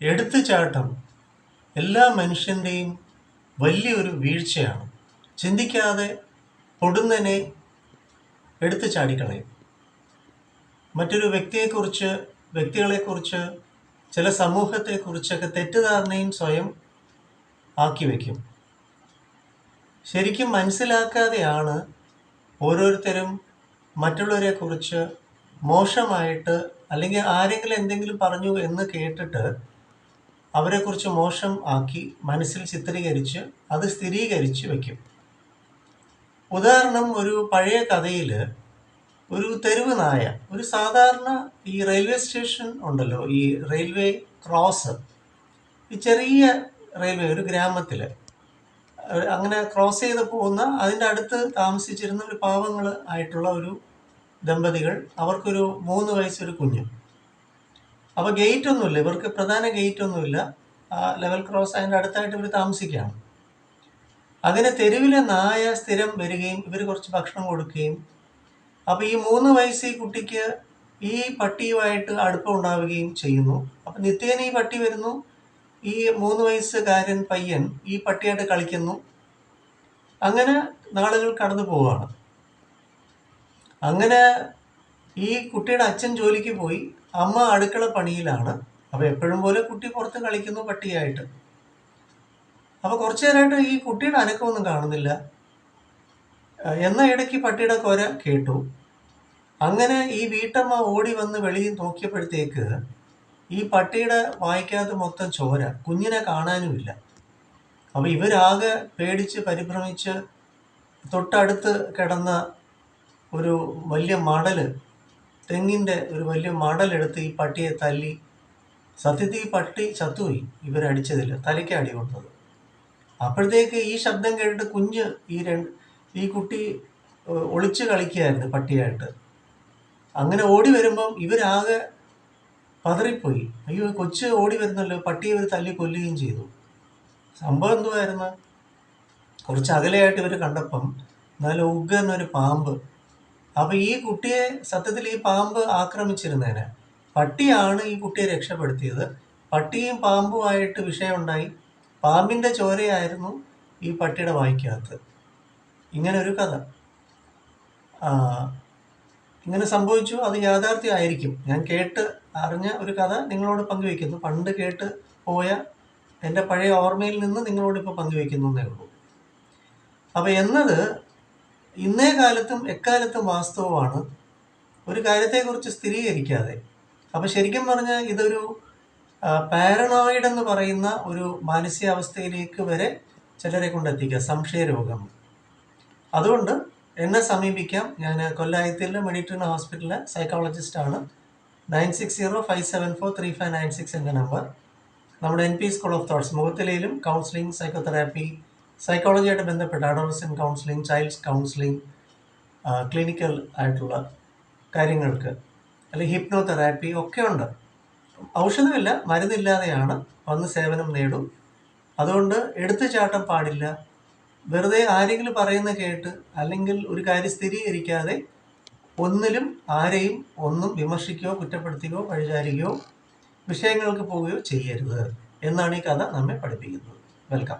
എടുത്തുചാട്ടം എല്ലാ മനുഷ്യൻ്റെയും വലിയൊരു വീഴ്ചയാണ്. ചിന്തിക്കാതെ പൊടുന്നനെ എടുത്തു ചാടിക്കളയും. മറ്റൊരു വ്യക്തികളെക്കുറിച്ച് ചില സമൂഹത്തെക്കുറിച്ചൊക്കെ തെറ്റിദ്ധാരണയും സ്വയം ആക്കി വയ്ക്കും. ശരിക്കും മനസ്സിലാക്കാതെയാണ് ഓരോരുത്തരും മറ്റുള്ളവരെക്കുറിച്ച് മോശമായിട്ട്, അല്ലെങ്കിൽ ആരെങ്കിലും എന്തെങ്കിലും പറഞ്ഞു എന്ന് കേട്ടിട്ട് അവരെക്കുറിച്ച് മോശം ആക്കി മനസ്സിൽ ചിത്രീകരിച്ച് അത് സ്ഥിരീകരിച്ച് വയ്ക്കും. ഉദാഹരണം, ഒരു പഴയ കഥയിൽ ഒരു തെരുവ് നായ, ഒരു സാധാരണ ഈ റെയിൽവേ സ്റ്റേഷൻ ഉണ്ടല്ലോ, ഈ റെയിൽവേ ക്രോസ്, ഈ ചെറിയ റെയിൽവേ ഒരു ഗ്രാമത്തിൽ അങ്ങനെ ക്രോസ് ചെയ്ത് പോകുന്ന, അതിൻ്റെ അടുത്ത് താമസിച്ചിരുന്ന ഒരു പാവങ്ങൾ ആയിട്ടുള്ള ഒരു ദമ്പതികൾ, അവർക്കൊരു 3 വയസ്സൊരു കുഞ്ഞ്. അപ്പോൾ ഗേറ്റ് ഒന്നുമില്ല, ഇവർക്ക് പ്രധാന ഗേറ്റ് ഒന്നുമില്ല, ലെവൽ ക്രോസ് അതിൻ്റെ അടുത്തായിട്ട് ഇവർ താമസിക്കുകയാണ്. അങ്ങനെ തെരുവിലെ നായ സ്ഥിരം വരികയും ഇവർ കുറച്ച് ഭക്ഷണം കൊടുക്കുകയും, അപ്പോൾ ഈ 3 വയസ്സ് ഈ കുട്ടിക്ക് ഈ പട്ടിയുമായിട്ട് അടുപ്പം ഉണ്ടാവുകയും ചെയ്യുന്നു. അപ്പം നിത്യേന ഈ പട്ടി വരുന്നു, ഈ 3 വയസ്സുകാരൻ പയ്യൻ ഈ പട്ടിയായിട്ട് കളിക്കുന്നു. അങ്ങനെ നാളുകൾ കടന്നു പോവുകയാണ്. അങ്ങനെ ഈ കുട്ടിയുടെ അച്ഛൻ ജോലിക്ക് പോയി, അമ്മ അടുക്കള പണിയിലാണ്. അപ്പോൾ എപ്പോഴും പോലെ കുട്ടി പുറത്ത് കളിക്കുന്നു പട്ടിയായിട്ട്. അപ്പോൾ കുറച്ചു നേരമായിട്ട് ഈ കുട്ടിയുടെ അനക്കമൊന്നും കാണുന്നില്ല. എന്ന ഇടയ്ക്ക് പട്ടിയുടെ കൊര കേട്ടു. അങ്ങനെ ഈ വീട്ടമ്മ ഓടി വന്ന് വെളിയിൽ നോക്കിയപ്പോഴത്തേക്ക് ഈ പട്ടിയുടെ വായ്ക്കകത്ത് മൊത്തം ചോര, കുഞ്ഞിനെ കാണാനുമില്ല. അപ്പോൾ ഇവരാകെ പേടിച്ച് പരിഭ്രമിച്ച് തൊട്ടടുത്ത് കിടന്ന ഒരു വലിയ മടൽ, തെങ്ങിൻ്റെ ഒരു വലിയ മടലെടുത്ത് ഈ പട്ടിയെ തല്ലി. സത്യത്തിൽ ഈ പട്ടി ചത്തുപോയി, ഇവരടിച്ചതിൽ തലയ്ക്ക് അടി കൊണ്ടത്. അപ്പോഴത്തേക്ക് ഈ ശബ്ദം കേട്ടിട്ട് കുഞ്ഞ് ഈ കുട്ടി ഒളിച്ച് കളിക്കുകയായിരുന്നു പട്ടിയായിട്ട്. അങ്ങനെ ഓടി വരുമ്പം ഇവരാകെ പതറിപ്പോയി. അയ്യോ, കൊച്ച് ഓടി വരുന്നല്ലോ, പട്ടിയെ ഇവർ തല്ലി കൊല്ലുകയും ചെയ്തു. സംഭവം എന്തുവായിരുന്നു? കുറച്ച് അകലെയായിട്ട് ഇവർ കണ്ടപ്പം നല്ല ഉഗ്രനൊരു പാമ്പ്. അപ്പോൾ ഈ കുട്ടിയെ സത്യത്തിൽ ഈ പാമ്പ് ആക്രമിച്ചിരുന്നേനെ. പട്ടിയാണ് ഈ കുട്ടിയെ രക്ഷപ്പെടുത്തിയത്. പട്ടിയും പാമ്പുമായിട്ട് വിഷയമുണ്ടായി. പാമ്പിൻ്റെ ചോരയായിരുന്നു ഈ പട്ടിയുടെ വായ്ക്കകത്ത്. ഇങ്ങനെ ഒരു കഥ ഇങ്ങനെ സംഭവിച്ചു. അത് യാഥാർത്ഥ്യമായിരിക്കും. ഞാൻ കേട്ട് അറിഞ്ഞ ഒരു കഥ നിങ്ങളോട് പങ്കുവയ്ക്കുന്നു. പണ്ട് കേട്ട് പോയ എൻ്റെ പഴയ ഓർമ്മയിൽ നിന്ന് നിങ്ങളോട് ഇപ്പോൾ പങ്കുവയ്ക്കുന്നു എന്നേ ഉള്ളൂ. അപ്പോൾ എന്നത് ഇന്നേ കാലത്തും എക്കാലത്തും വാസ്തവമാണ്, ഒരു കാര്യത്തെക്കുറിച്ച് സ്ഥിരീകരിക്കാതെ. അപ്പോൾ ശരിക്കും പറഞ്ഞാൽ ഇതൊരു പാരനോയിഡ് എന്ന് പറയുന്ന ഒരു മാനസികാവസ്ഥയിലേക്ക് വരെ ചിലരെ കൊണ്ടെത്തിക്കുക, സംശയരോഗം. അതുകൊണ്ട് എന്നെ സമീപിക്കാം. ഞാൻ കൊല്ലായത്തിലെ മെഡിറ്ററേനിയൻ ഹോസ്പിറ്റലിലെ സൈക്കോളജിസ്റ്റാണ്. 9605743596 എൻ്റെ നമ്പർ. നമ്മുടെ NP സ്കൂൾ ഓഫ് തോട്ട്സ് മുഖത്തിലേലും കൗൺസിലിംഗ്, സൈക്കോതെറാപ്പി, സൈക്കോളജിയായിട്ട് ബന്ധപ്പെട്ട adolescent counselling, child's counselling, clinical ആയിട്ടുള്ള കാര്യങ്ങൾക്ക്, അല്ലെങ്കിൽ ഹിപ്നോതെറാപ്പി ഒക്കെ ഉണ്ട്. ഔഷധമില്ല, മരുന്നില്ലാതെയാണ് വന്ന് സേവനം നേടും. അതുകൊണ്ട് എടുത്തുചാട്ടം പാടില്ല. വെറുതെ ആരെങ്കിലും പറയുന്ന കേട്ട് അല്ലെങ്കിൽ ഒരു കാര്യം സ്ഥിരീകരിക്കാതെ ഒന്നിലും ആരെയും ഒന്നും വിമർശിക്കുകയോ കുറ്റപ്പെടുത്തുകയോ പഴിചാരുകയോ വിഷയങ്ങൾക്ക് പോവുകയോ ചെയ്യരുത് എന്നാണ് ഈ കഥ നമ്മെ പഠിപ്പിക്കുന്നത്. വെൽക്കം.